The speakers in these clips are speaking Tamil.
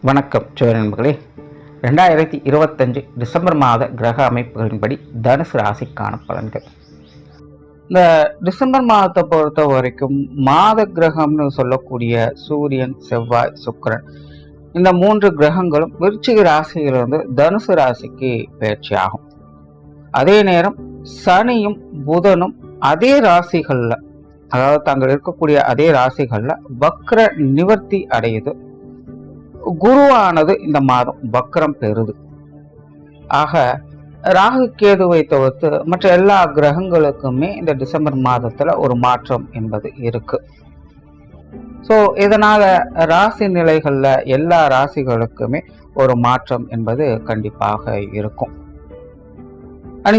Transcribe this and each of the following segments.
வணக்கம் நண்பர்களே. 2025 டிசம்பர் மாத கிரக அமைப்புகளின்படி தனுசு ராசிக்கான பலன்கள். இந்த டிசம்பர் மாதத்தை பொறுத்த வரைக்கும் மாத கிரகம்னு சொல்லக்கூடிய சூரியன், செவ்வாய், சுக்கிரன் இந்த 3 கிரகங்களும் விருச்சிக ராசியிலிருந்து தனுசு ராசிக்கு பயிற்சி ஆகும். அதே நேரம் சனியும் புதனும் அதே ராசிகள்ல, அதாவது தாங்கள் இருக்கக்கூடிய அதே ராசிகள்ல வக்ர நிவர்த்தி அடையுது. குருவானது இந்த மாதம் வக்ரம் பெறுது. ஆக ராகு கேதுவை தவிர்த்து மற்ற எல்லா கிரகங்களுக்குமே இந்த டிசம்பர் மாதத்துல ஒரு மாற்றம் என்பது இருக்கு. ஸோ இதனால ராசி நிலைகள்ல எல்லா ராசிகளுக்குமே ஒரு மாற்றம் என்பது கண்டிப்பாக இருக்கும்.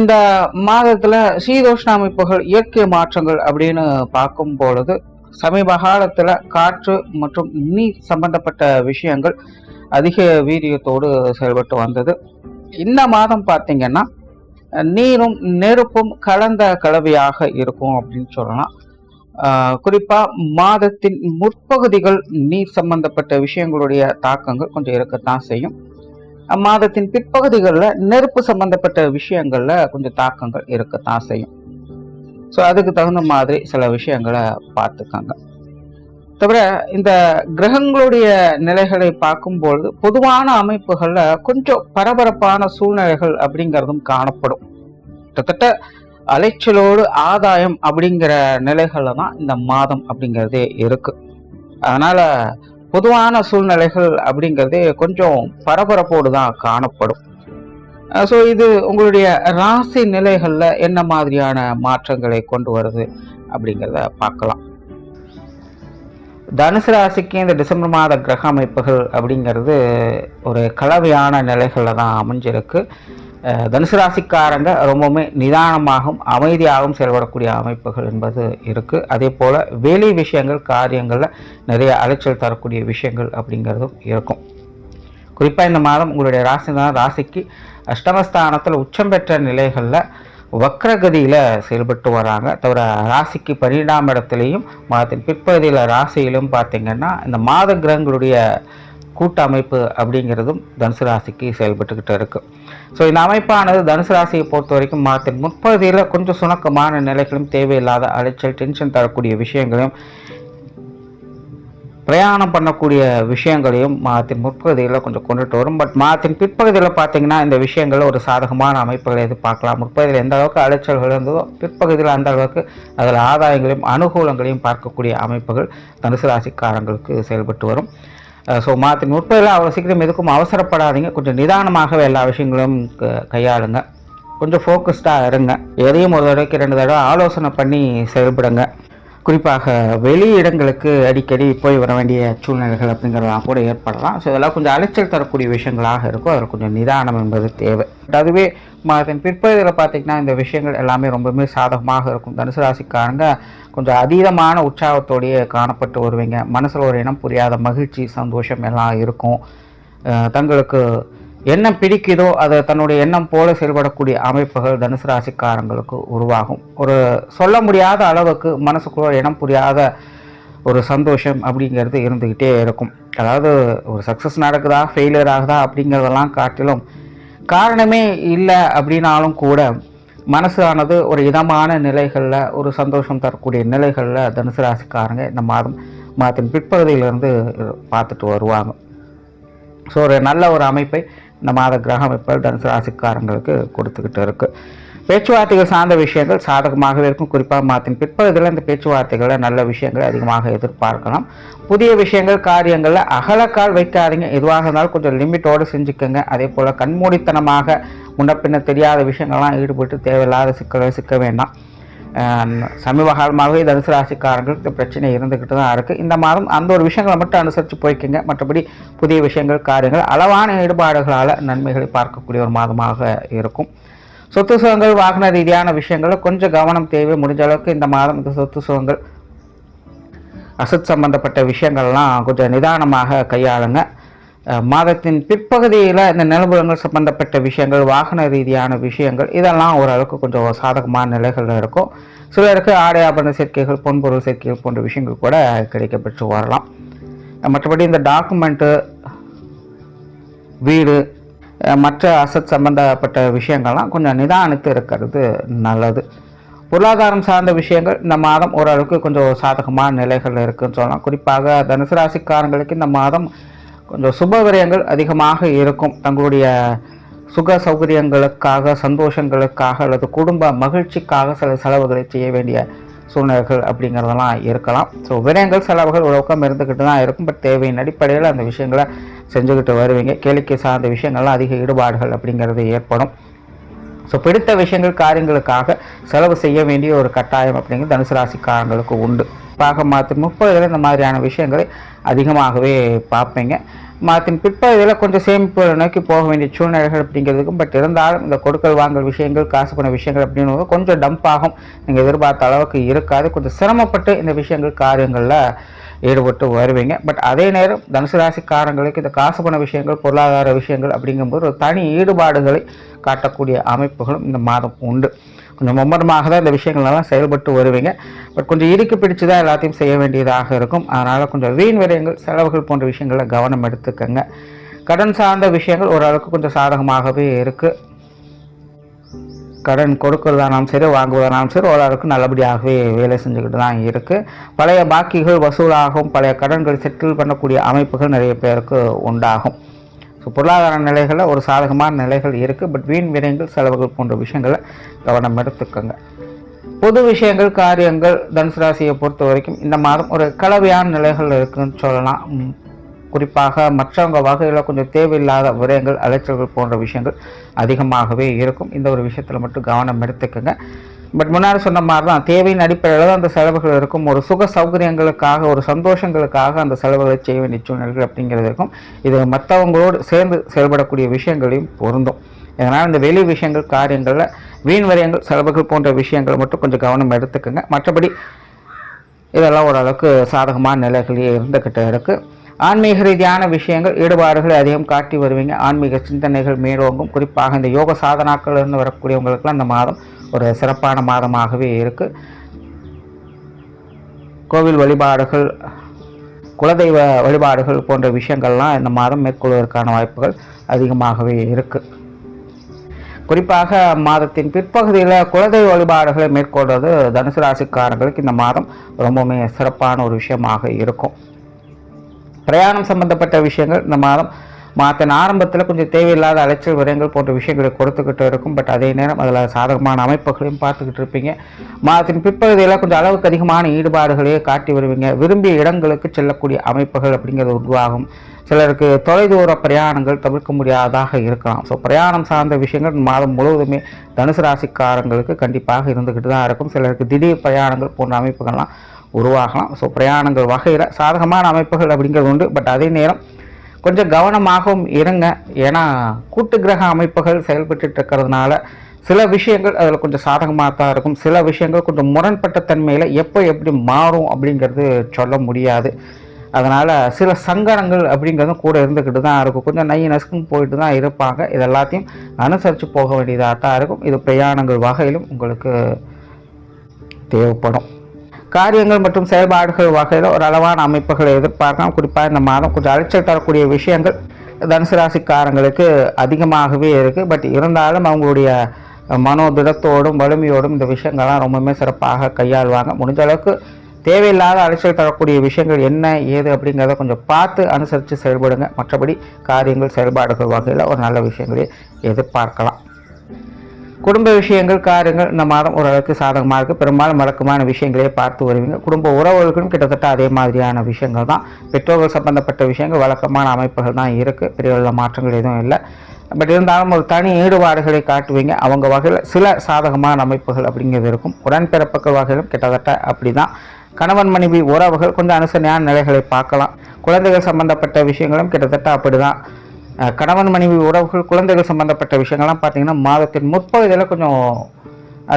இந்த மாதத்துல சீதோஷ்ண அமைப்புகள், இயற்கை மாற்றங்கள் அப்படின்னு பார்க்கும் பொழுது சமீப காலத்துல காற்று மற்றும் நீர் சம்பந்தப்பட்ட விஷயங்கள் அதிக வீரியத்தோடு செயல்பட்டு வந்தது. இந்த மாதம் பார்த்தீங்கன்னா நீரும் நெருப்பும் கலந்த கலவையாக இருக்கும் அப்படின்னு சொல்லலாம். குறிப்பா மாதத்தின் முற்பகுதிகள் நீர் சம்பந்தப்பட்ட விஷயங்களுடைய தாக்கங்கள் கொஞ்சம் இருக்கத்தான் செய்யும். மாதத்தின் பிற்பகுதிகளில் நெருப்பு சம்பந்தப்பட்ட விஷயங்கள்ல கொஞ்சம் தாக்கங்கள் இருக்கத்தான் செய்யும். ஸோ அதுக்கு தகுந்த மாதிரி சில விஷயங்களை பார்த்துக்காங்க. தவிர இந்த கிரகங்களுடைய நிலைகளை பார்க்கும்பொழுது பொதுவான அமைப்புகள்ல கொஞ்சம் பரபரப்பான சூழ்நிலைகள் அப்படிங்கிறதும் காணப்படும். கிட்டத்தட்ட அலைச்சலோடு ஆதாயம் அப்படிங்கிற நிலைகள்ல தான் இந்த மாதம் அப்படிங்கிறதே இருக்கு. அதனால பொதுவான சூழ்நிலைகள் அப்படிங்கிறதே கொஞ்சம் பரபரப்போடு தான் காணப்படும். ஸோ இது உங்களுடைய ராசி நிலைகளில் என்ன மாதிரியான மாற்றங்களை கொண்டு வருது அப்படிங்கிறத பார்க்கலாம். தனுசு ராசிக்கு இந்த டிசம்பர் மாத கிரக அமைப்புகள் அப்படிங்கிறது ஒரு கலவையான நிலைகளில் தான் அமைஞ்சிருக்கு. தனுசு ராசிக்காரங்க ரொம்பவுமே நிதானமாகவும் அமைதியாகவும் செயல்படக்கூடிய அமைப்புகள் என்பது இருக்குது. அதே போல் வெளி விஷயங்கள், காரியங்களில் நிறைய அலைச்சல் தரக்கூடிய விஷயங்கள் அப்படிங்கிறதும் இருக்கும். குறிப்பாக இந்த மாதம் உங்களுடைய ராசிக்கு அஷ்டமஸ்தானத்தில் உச்சம் பெற்ற நிலைகளில் வக்ரகதியில் செயல்பட்டு வராங்க. தவிர ராசிக்கு 12ஆம் இடத்துலையும் மாதத்தின் பிற்பகுதியில் ராசியிலும் பார்த்திங்கன்னா இந்த மாத கிரகங்களுடைய கூட்டமைப்பு அப்படிங்கிறதும் தனுசு ராசிக்கு செயல்பட்டுக்கிட்டு இருக்கு. ஸோ இந்த அமைப்பானது தனுசு ராசியை பொறுத்த வரைக்கும் மாதத்தின் முற்பகுதியில் கொஞ்சம் சுணக்கமான நிலைகளும், தேவையில்லாத அலைச்சல், டென்ஷன் தரக்கூடிய விஷயங்களையும், பிரயாணம் பண்ணக்கூடிய விஷயங்களையும் மாதத்தின் முற்பகுதியில் கொஞ்சம் கொண்டுட்டு வரும். பட் மாதத்தின் பிற்பகுதியில் பார்த்தீங்கன்னா இந்த விஷயங்கள் ஒரு சாதகமான அமைப்புகளை எதிர்பார்க்கலாம். முற்பகுதியில் எந்த அளவுக்கு அலைச்சல்கள் இருந்ததோ பிற்பகுதியில் அந்த அளவுக்கு அதில் ஆதாயங்களையும் அனுகூலங்களையும் பார்க்கக்கூடிய அமைப்புகள் தனுசு ராசிக்காரங்களுக்கு செயல்பட்டு வரும். ஸோ மாதத்தின் முற்பகுதியில் அவ்வளோ சீக்கிரம் எதுக்கும் அவசரப்படாதீங்க. கொஞ்சம் நிதானமாகவே எல்லா விஷயங்களும் கையாளுங்க. கொஞ்சம் ஃபோக்கஸ்டாக இருங்க. எதையும் ஒரு தடவைக்கு 2 தடவை ஆலோசனை பண்ணி செயல்படுங்க. குறிப்பாக வெளி இடங்களுக்கு அடிக்கடி போய் வர வேண்டிய சூழ்நிலைகள் அப்படிங்கிறதெல்லாம் கூட ஏற்படலாம். ஸோ இதெல்லாம் கொஞ்சம் அலைச்சல் தரக்கூடிய விஷயங்களாக இருக்கும். அதில் கொஞ்சம் நிதானம் என்பது தேவை. அதுவே மாதத்தின் பிற்பகுதியில் பார்த்திங்கன்னா இந்த விஷயங்கள் எல்லாமே ரொம்பவுமே சாதகமாக இருக்கும். தனுசு ராசிக்காரங்க கொஞ்சம் அதீதமான உற்சாகத்தோடையே காணப்பட்டு வருவீங்க. மனசில் ஒரு இனம் புரியாத மகிழ்ச்சி, சந்தோஷம் எல்லாம் இருக்கும். தங்களுக்கு என்ன பிடிக்குதோ அதை தன்னுடைய எண்ணம் போல செயல்படக்கூடிய அமைப்புகள் தனுசு ராசிக்காரங்களுக்கு உருவாகும். ஒரு சொல்ல முடியாத அளவுக்கு மனசுக்குள்ள இனம் புரியாத ஒரு சந்தோஷம் அப்படிங்கிறது இருந்துக்கிட்டே இருக்கும். அதாவது ஒரு சக்ஸஸ் நடக்குதா, ஃபெயிலியர் ஆகுதா அப்படிங்கிறதெல்லாம் காட்டிலும் காரணமே இல்லை அப்படின்னாலும் கூட மனசானது ஒரு இதமான நிலைகளில், ஒரு சந்தோஷம் தரக்கூடிய நிலைகளில் தனுசு ராசிக்காரங்க இந்த மாதத்தின் பிற்பகுதியிலிருந்து பார்த்துட்டு வருவாங்க. ஸோ ஒரு நல்ல ஒரு அமைப்பை இந்த மாத கிரக அமைப்புகள் தனுசு ராசிக்காரங்களுக்கு கொடுத்துக்கிட்டு இருக்குது. பேச்சுவார்த்தைகள் சார்ந்த விஷயங்கள் சாதகமாகவே இருக்கும். குறிப்பாக மாதத்தின் பிற்பகுதியில் இந்த பேச்சுவார்த்தைகளில் நல்ல விஷயங்களை அதிகமாக எதிர்பார்க்கலாம். புதிய விஷயங்கள், காரியங்களில் அகலக்கால் வைக்காதீங்க. எதுவாக இருந்தாலும் கொஞ்சம் லிமிட்டோடு செஞ்சுக்கோங்க. அதே போல் கண்மூடித்தனமாக முன்ன பின்ன தெரியாத விஷயங்கள்லாம் ஈடுபட்டு தேவையில்லாத சிக்க வேண்டாம். சமீப காலமாகவே தனுசு ராசிக்காரங்களுக்கு இந்த பிரச்சனை இருந்துக்கிட்டு தான் இருக்குது. இந்த மாதம் அந்த ஒரு விஷயங்களை மட்டும் அனுசரித்து போய்க்குங்க. மற்றபடி புதிய விஷயங்கள், காரியங்கள், அளவான ஈடுபாடுகளால் நன்மைகளை பார்க்கக்கூடிய ஒரு மாதமாக இருக்கும். சொத்து சுகங்கள், வாகன ரீதியான விஷயங்களில் கொஞ்சம் கவனம் தேவை. முடிஞ்ச அளவுக்கு இந்த மாதம் இந்த சொத்து சுகங்கள், அசத் சம்பந்தப்பட்ட விஷயங்கள்லாம் கொஞ்சம் நிதானமாக கையாளுங்க. மாதத்தின் பிற்பகுதியில் இந்த நிலபுலங்கள் சம்பந்தப்பட்ட விஷயங்கள், வாகன ரீதியான விஷயங்கள் இதெல்லாம் ஓரளவுக்கு கொஞ்சம் சாதகமான நிலைகளில் இருக்கும். சிலருக்கு ஆடை ஆபரண சேர்க்கைகள், பொன்பொருள் சேர்க்கைகள் போன்ற விஷயங்கள் கூட கிடைக்கப்பெற்று வரலாம். மற்றபடி இந்த டாக்குமெண்ட்டு, வீடு, மற்ற அசட் சம்பந்தப்பட்ட விஷயங்கள்லாம் கொஞ்சம் நிதானித்து இருக்கிறது நல்லது. பொருளாதாரம் சார்ந்த விஷயங்கள் இந்த மாதம் ஓரளவுக்கு கொஞ்சம் சாதகமான நிலைகள் இருக்குன்னு சொல்லலாம். குறிப்பாக தனுசு ராசிக்காரங்களுக்கு இந்த மாதம் கொஞ்சம் சுப விரயங்கள் அதிகமாக இருக்கும். தங்களுடைய சுக சௌகரியங்களுக்காக, சந்தோஷங்களுக்காக அல்லது குடும்ப மகிழ்ச்சிக்காக சில செலவுகளை செய்ய வேண்டிய சூழ்நிலைகள் அப்படிங்கிறதெல்லாம் இருக்கலாம். ஸோ விரயங்கள் செலவுகள் உழக்கம் இருந்துக்கிட்டு தான் இருக்கும். பட் தேவையின் அடிப்படையில் அந்த விஷயங்களை செஞ்சுக்கிட்டு வருவீங்க. கேளிக்கை சார்ந்த விஷயங்கள்லாம் அதிக ஈடுபாடுகள் அப்படிங்கிறது ஏற்படும். ஸோ பிடித்த விஷயங்கள் காரியங்களுக்காக செலவு செய்ய வேண்டிய ஒரு கட்டாயம் அப்படிங்கிறது தனுசு ராசிக்காரங்களுக்கு உண்டு. மாதத்தின் 30 இந்த மாதிரியான விஷயங்களை அதிகமாகவே பார்ப்பீங்க. மாதத்தின் பிற்பகுதியில் கொஞ்சம் சேமிப்பு நோக்கி போக வேண்டிய சூழ்நிலைகள் அப்படிங்கிறதுக்கும், பட் இருந்தாலும் இந்த கொடுக்கல் வாங்கல் விஷயங்கள், காசு பண்ண விஷயங்கள் அப்படின்னு கொஞ்சம் டம்ப் ஆகும். நீங்கள் எதிர்பார்த்த அளவுக்கு இருக்காது. கொஞ்சம் சிரமப்பட்டு இந்த விஷயங்கள் காரியங்களில் ஈடுபட்டு வருவீங்க. பட் அதே நேரம் தனுசு ராசிக்காரங்களுக்கு இந்த காசு பண விஷயங்கள், பொருளாதார விஷயங்கள் அப்படிங்கும்போது ஒரு தனி ஈடுபாடுகளை காட்டக்கூடிய அமைப்புகளும் இந்த மாதம் உண்டு. கொஞ்சம் மும்மரமாக தான் இந்த விஷயங்கள்லாம் செயல்பட்டு வருவீங்க. பட் கொஞ்சம் இறுக்கி பிடிச்சு தான் எல்லாத்தையும் செய்ய வேண்டியதாக இருக்கும். அதனால் கொஞ்சம் வீண் விரயங்கள், செலவுகள் போன்ற விஷயங்களில் கவனம் எடுத்துக்கங்க. கடன் சார்ந்த விஷயங்கள் ஓரளவுக்கு கொஞ்சம் சாதகமாகவே இருக்குது. கடன் கொடுக்கறதானாலும் சரி, வாங்குவதானாலும் சரி, ஓரளவுக்கு நல்லபடியாகவே வேலை செஞ்சுக்கிட்டு தான் இருக்குது. பழைய பாக்கிகள் வசூலாகும், பழைய கடன்கள் செட்டில் பண்ணக்கூடிய அமைப்புகள் நிறைய பேருக்கு உண்டாகும். ஸோ பொருளாதார நிலைகளில் ஒரு சாதகமான நிலைகள் இருக்குது. பட் வீண் விரயங்கள், செலவுகள் போன்ற விஷயங்களை கவனம் எடுத்துக்கோங்க. பொது விஷயங்கள், காரியங்கள் தனுசு ராசியை பொறுத்த வரைக்கும் இந்த மாதம் ஒரு கலவையான நிலைகள் இருக்குதுன்னு சொல்லலாம். குறிப்பாக மற்றவங்க வகையில் கொஞ்சம் தேவையில்லாத விரயங்கள், அலைச்சல்கள் போன்ற விஷயங்கள் அதிகமாகவே இருக்கும். இந்த ஒரு விஷயத்தில் மட்டும் கவனம் எடுத்துக்கோங்க. பட் முன்னாடி சொன்ன மாதிரி தான் தேவையின் அடிப்படையில் தான் அந்த செலவுகள் இருக்கும். ஒரு சுக சௌகரியங்களுக்காக, ஒரு சந்தோஷங்களுக்காக அந்த செலவுகளை செய்ய வேண்டிய சூழ்நிலைகள் அப்படிங்கிறது இருக்கும். இது மற்றவங்களோடு சேர்ந்து செயல்படக்கூடிய விஷயங்களையும் பொருந்தும். இதனால் இந்த வெளி விஷயங்கள், காரியங்களில் வீண் விரயங்கள், செலவுகள் போன்ற விஷயங்களை மட்டும் கொஞ்சம் கவனம் எடுத்துக்கோங்க. மற்றபடி இதெல்லாம் ஓரளவுக்கு சாதகமான நிலைகளே இருந்துக்கிட்டே இருக்குது. ஆன்மீக ரீதியான விஷயங்கள், ஈடுபாடுகளை அதிகம் காட்டி வருவீங்க. ஆன்மீக சிந்தனைகள் மேலோங்கும். குறிப்பாக இந்த யோக சாதனாக்கள் இருந்து வரக்கூடியவங்களுக்கெல்லாம் இந்த மாதம் ஒரு சிறப்பான மாதமாகவே இருக்குது. கோவில் வழிபாடுகள், குலதெய்வ வழிபாடுகள் போன்ற விஷயங்கள்லாம் இந்த மாதம் மேற்கொள்வதற்கான வாய்ப்புகள் அதிகமாகவே இருக்குது. குறிப்பாக மாதத்தின் பிற்பகுதியில் குலதெய்வ வழிபாடுகளை மேற்கொள்வது தனுசு ராசிக்காரங்களுக்கு இந்த மாதம் ரொம்பவுமே சிறப்பான ஒரு விஷயமாக இருக்கும். பிரயாணம் சம்பந்தப்பட்ட விஷயங்கள் இந்த மாதத்தின் ஆரம்பத்தில் கொஞ்சம் தேவையில்லாத அலைச்சல் விரயங்கள் போன்ற விஷயங்களை கொடுத்துக்கிட்டு இருக்கும். பட் அதே நேரம் அதில் சாதகமான அமைப்புகளையும் பார்த்துக்கிட்டு இருப்பீங்க. மாதத்தின் பிற்பகுதியில் கொஞ்சம் அளவுக்கு அதிகமான ஈடுபாடுகளையே காட்டி வருவீங்க. விரும்பிய இடங்களுக்கு செல்லக்கூடிய அமைப்புகள் அப்படிங்கிறது உருவாகும். சிலருக்கு தொலைதூர பிரயாணங்கள் தவிர்க்க முடியாததாக இருக்கலாம். ஸோ பிரயாணம் சார்ந்த விஷயங்கள் மாதம் முழுவதுமே தனுசு ராசிக்காரங்களுக்கு கண்டிப்பாக இருந்துக்கிட்டு தான் இருக்கும். சிலருக்கு திடீர் பிரயாணங்கள் போன்ற அமைப்புகள்லாம் உருவாகலாம். ஸோ பிரயாணங்கள் வகையில் சாதகமான அமைப்புகள் அப்படிங்கிறது உண்டு. பட் அதே நேரம் கொஞ்சம் கவனமாகவும் இருங்க. ஏன்னா கூட்டு கிரக அமைப்புகள் செயல்பட்டு இருக்கிறதுனால சில விஷயங்கள் அதில் கொஞ்சம் சாதகமாக தான் இருக்கும். சில விஷயங்கள் கொஞ்சம் முரண்பட்ட தன்மையில் எப்போ எப்படி மாறும் அப்படிங்கிறது சொல்ல முடியாது. அதனால் சில சங்கடங்கள் அப்படிங்கிறதும் கூட இருந்துக்கிட்டு தான் இருக்கும். கொஞ்சம் நசுக்குன்னு போயிட்டு தான் இருப்பாங்க. இது எல்லாத்தையும் அனுசரித்து போக வேண்டியதாக தான் இருக்கும். இது பிரயாணங்கள் வகையிலும் உங்களுக்கு தேவைப்படும். காரியங்கள் மற்றும் செயல்பாடுகள் வகையில் ஒரு அளவான அமைப்புகளை எதிர்பார்க்கலாம். குறிப்பாக இந்த மாதம் கொஞ்சம் அலைச்சல் தரக்கூடிய விஷயங்கள் தனுசு ராசிக்காரங்களுக்கு அதிகமாகவே இருக்குது. பட் இருந்தாலும் அவங்களுடைய மனோதிடத்தோடும் வலிமையோடும் இந்த விஷயங்கள்லாம் ரொம்பவுமே சிறப்பாக கையாளுவாங்க. முடிஞ்ச அளவுக்கு தேவையில்லாத அலைச்சல் தரக்கூடிய விஷயங்கள் என்ன ஏது அப்படிங்கிறத கொஞ்சம் பார்த்து அனுசரித்து செயல்படுங்க. மற்றபடி காரியங்கள் செயல்பாடுகள் வகையில் ஒரு நல்ல விஷயங்களே எதிர்பார்க்கலாம். குடும்ப விஷயங்கள், காரியங்கள் இந்த மாதம் ஓரளவுக்கு சாதகமாக இருக்குது. பெரும்பாலும் வழக்கமான விஷயங்களே பார்த்து வருவீங்க. குடும்ப உறவுகளுக்கும் கிட்டத்தட்ட அதே மாதிரியான விஷயங்கள் தான். பெற்றோர்கள் சம்பந்தப்பட்ட விஷயங்கள் வழக்கமான அமைப்புகள் தான் இருக்குது. பெரிய மாற்றங்கள் எதுவும் இல்லை. பட் இருந்தாலும் ஒரு தனி ஈடுபாடுகளை காட்டுவீங்க. அவங்க வகையில் சில சாதகமான அமைப்புகள் அப்படிங்கிறது இருக்கும். உடன்பிறப்புகள் வகையிலும் கிட்டத்தட்ட அப்படி தான். கணவன் மனைவி உறவுகள் கொஞ்சம் அனுசரணையான நிலைகளை பார்க்கலாம். குழந்தைகள் சம்பந்தப்பட்ட விஷயங்களும் கிட்டத்தட்ட அப்படி தான். கணவன் மனைவி உறவுகள், குழந்தைகள் சம்பந்தப்பட்ட விஷயங்கள்லாம் பார்த்தீங்கன்னா மாதத்தின் முற்பகுதியில் கொஞ்சம்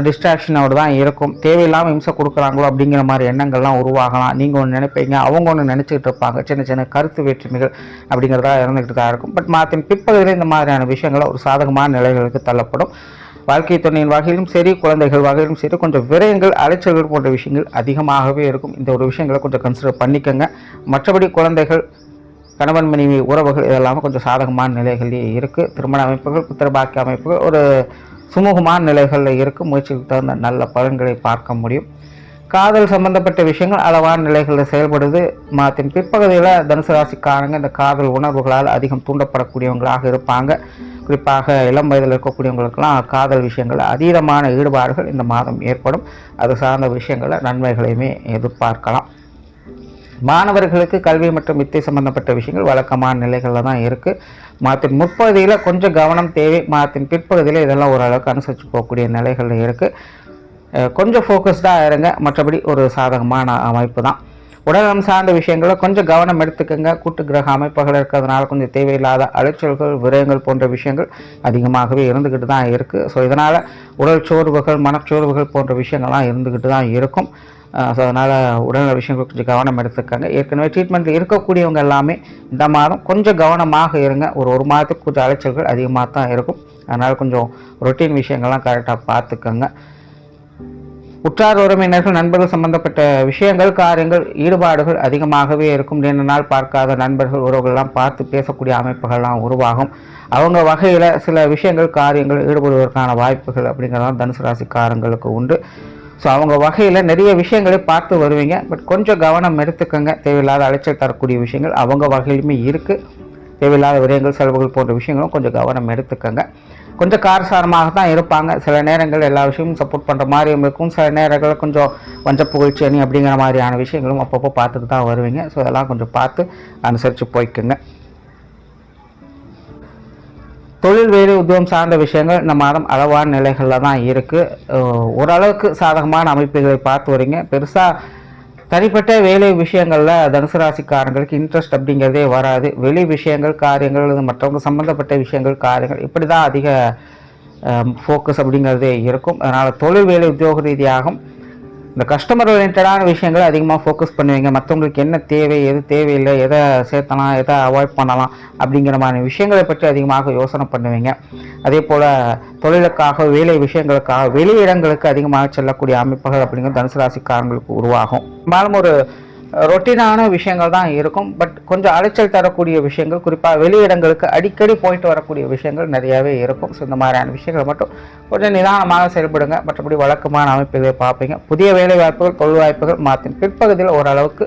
டிஸ்ட்ராக்ஷனோடு தான் இருக்கும். தேவையில்லாமல் இம்சை கொடுக்குறாங்களோ அப்படிங்கிற மாதிரி எண்ணங்கள்லாம் உருவாகலாம். நீங்கள் ஒன்று நினைப்பீங்க, அவங்க ஒன்று நினச்சிக்கிட்டு இருப்பாங்க. சின்ன சின்ன கருத்து வேற்றுமைகள் அப்படிங்கிறதா இருந்துக்கிட்டு தான் இருக்கும். பட் மாதத்தின் பிற்பகுதியில் இந்த மாதிரியான விஷயங்களை ஒரு சாதகமான நிலைகளுக்கு தள்ளப்படும். வாழ்க்கை துணையின் வகையிலும் சரி, குழந்தைகள் வகையிலும் சரி, கொஞ்சம் விரயங்கள், அலைச்சல்கள் போன்ற விஷயங்கள் அதிகமாகவே இருக்கும். இந்த ஒரு விஷயங்களை கொஞ்சம் கன்சிடர் பண்ணிக்கோங்க. மற்றபடி குழந்தைகள் கணவன் மனைவி உறவுகள் இதெல்லாமே கொஞ்சம் சாதகமான நிலைகளே இருக்குது. திருமண அமைப்புகள், புத்திர பாக்கிய அமைப்புகள் ஒரு சுமூகமான நிலைகளில் இருக்குது. முயற்சிக்கு தகுந்த நல்ல பலன்களை பார்க்க முடியும். காதல் சம்பந்தப்பட்ட விஷயங்கள் அளவான நிலைகளில் செயல்படுது. மாதத்தின் பிற்பகுதியில் தனுசு ராசிக்காரங்க இந்த காதல் உணர்வுகளால் அதிகம் தூண்டப்படக்கூடியவங்களாக இருப்பாங்க. குறிப்பாக இளம் வயதில் இருக்கக்கூடியவங்களுக்கெல்லாம் காதல் விஷயங்கள் அதீதமான ஈடுபாடுகள் இந்த மாதம் ஏற்படும். அது சார்ந்த விஷயங்களில் நன்மைகளையுமே எதிர்பார்க்கலாம். மாணவர்களுக்கு கல்வி மற்றும் வித்தை சம்பந்தப்பட்ட விஷயங்கள் வழக்கமான நிலைகளில் தான் இருக்குது. மாதத்தின் முற்பகுதியில் கொஞ்சம் கவனம் தேவை. மாதத்தின் பிற்பகுதியில் இதெல்லாம் ஓரளவுக்கு அனுசரித்து போகக்கூடிய நிலைகளில் இருக்குது. கொஞ்சம் ஃபோக்கஸ்டாக இருங்க. மற்றபடி ஒரு சாதகமான அமைப்பு தான். உடல்நலம் சார்ந்த விஷயங்களில் கொஞ்சம் கவனம் எடுத்துக்கோங்க. கூட்டு கிரக அமைப்புகள் இருக்கிறதுனால கொஞ்சம் தேவையில்லாத அலைச்சல்கள், விரயங்கள் போன்ற விஷயங்கள் அதிகமாகவே இருந்துக்கிட்டு தான் இருக்குது. ஸோ இதனால் உடல் சோர்வுகள், மனச்சோர்வுகள் போன்ற விஷயங்கள்லாம் இருந்துக்கிட்டு தான் இருக்கும். ஸோ அதனால் உடல்நல விஷயங்கள் கொஞ்சம் கவனம் எடுத்துக்கோங்க. ஏற்கனவே ட்ரீட்மெண்ட்டில் இருக்கக்கூடியவங்க எல்லாமே இந்த மாதம் கொஞ்சம் கவனமாக இருங்க. ஒரு மாதத்துக்கு கொஞ்சம் அலைச்சல்கள் அதிகமாக தான் இருக்கும். அதனால் கொஞ்சம் ரொட்டீன் விஷயங்கள்லாம் கரெக்டாக பார்த்துக்கோங்க. உற்றார் உறவினர்கள், நண்பர்கள் சம்பந்தப்பட்ட விஷயங்கள், காரியங்கள், ஈடுபாடுகள் அதிகமாகவே இருக்கும். நீண்ட நாள் பார்க்காத நண்பர்கள், உறவுகள்லாம் பார்த்து பேசக்கூடிய அமைப்புகள்லாம் உருவாகும். அவங்க வகையில் சில விஷயங்கள், காரியங்கள் ஈடுபடுவதற்கான வாய்ப்புகள் அப்படிங்கிறதான் தனுசு ராசிக்காரங்களுக்கு உண்டு. ஸோ அவங்க வகையில் நிறைய விஷயங்களை பார்த்து வருவீங்க. பட் கொஞ்சம் கவனம் எடுத்துக்கோங்க. தேவையில்லாத அலைச்சல் தரக்கூடிய விஷயங்கள் அவங்க வகையிலுமே இருக்குது. தேவையில்லாத விரயங்கள், செலவுகள் போன்ற விஷயங்களும் கொஞ்சம் கவனம் எடுத்துக்கோங்க. கொஞ்சம் காரசாரமாக தான் இருப்பாங்க. சில நேரங்கள் எல்லா விஷயமும் சப்போர்ட் பண்ணுற மாதிரியும் இருக்கும். சில நேரங்களில் கொஞ்சம் வஞ்ச புகழ்ச்சி அணி அப்படிங்கிற மாதிரியான விஷயங்களும் அப்பப்போ பார்த்துட்டு தான் வருவீங்க. ஸோ அதெல்லாம் கொஞ்சம் பார்த்து அனுசரித்து போய்க்குங்க. தொழில், வேலை, உத்தியோகம் சார்ந்த விஷயங்கள் இந்த மாதம் அளவான நிலைகளில் தான் இருக்குது. ஓரளவுக்கு சாதகமான அமைப்புகளை பார்த்து வரீங்க. பெருசாக தனிப்பட்ட வேலை விஷயங்களில் தனுசு ராசிக்காரங்களுக்கு இன்ட்ரெஸ்ட் அப்படிங்கிறதே வராது. வெளி விஷயங்கள், காரியங்கள், மற்றவங்க சம்மந்தப்பட்ட விஷயங்கள், காரியங்கள் இப்படி தான் அதிக ஃபோக்கஸ் அப்படிங்கிறதே இருக்கும். அதனால் தொழில், வேலை, உத்தியோக ரீதியாகும் இந்த கஸ்டமர் ஓரியன்டான விஷயங்கள் அதிகமாக ஃபோக்கஸ் பண்ணுவீங்க. மற்றவங்களுக்கு என்ன தேவை, எது தேவையில்லை, எதை சேர்த்தலாம், எதை அவாய்ட் பண்ணலாம் அப்படிங்கிற மாதிரி விஷயங்களை பற்றி அதிகமாக யோசனை பண்ணுவீங்க. அதே போல் தொழிலுக்காக, வேலை விஷயங்களுக்காக வெளியிடங்களுக்கு அதிகமாக செல்லக்கூடிய அமைப்புகள் அப்படிங்கிறது தனுசு ராசிக்காரங்களுக்கு உருவாகும். மேலும் ஒரு ரொட்டீனான விஷயங்கள் தான் இருக்கும். பட் கொஞ்சம் அலைச்சல் தரக்கூடிய விஷயங்கள், குறிப்பாக வெளியிடங்களுக்கு அடிக்கடி போயிட்டு வரக்கூடிய விஷயங்கள் நிறையாவே இருக்கும். ஸோ இந்த மாதிரியான விஷயங்களை மட்டும் கொஞ்சம் நிதானமாக செயல்படுங்க. மற்றபடி வழக்கமான அமைப்புகளை பார்ப்பீங்க. புதிய வேலை வாய்ப்புகள், தொழில் வாய்ப்புகள் மாற்றின் பிற்பகுதியில் ஓரளவுக்கு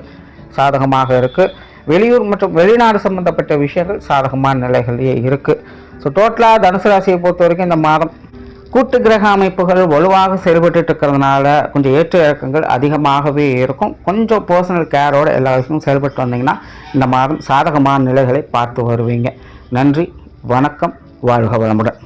சாதகமாக இருக்குது. வெளியூர் மற்றும் வெளிநாடு சம்பந்தப்பட்ட விஷயங்கள் சாதகமான நிலைகளிலேயே இருக்குது. ஸோ டோட்டலாக தனுசு ராசியை பொறுத்த வரைக்கும் இந்த மாதம் கூட்டு கிரக அமைப்புகள் வலுவாக செயல்பட்டு இருக்கிறதுனால கொஞ்சம் ஏற்ற இறக்கங்கள் அதிகமாகவே இருக்கும். கொஞ்சம் பர்சனல் கேரோட எல்லா விஷயமும் செயல்பட்டு வந்தீங்கன்னா இந்த மாதம் சாதகமான நிலைகளை பார்த்து வருவீங்க. நன்றி, வணக்கம், வாழ்க வளமுடன்.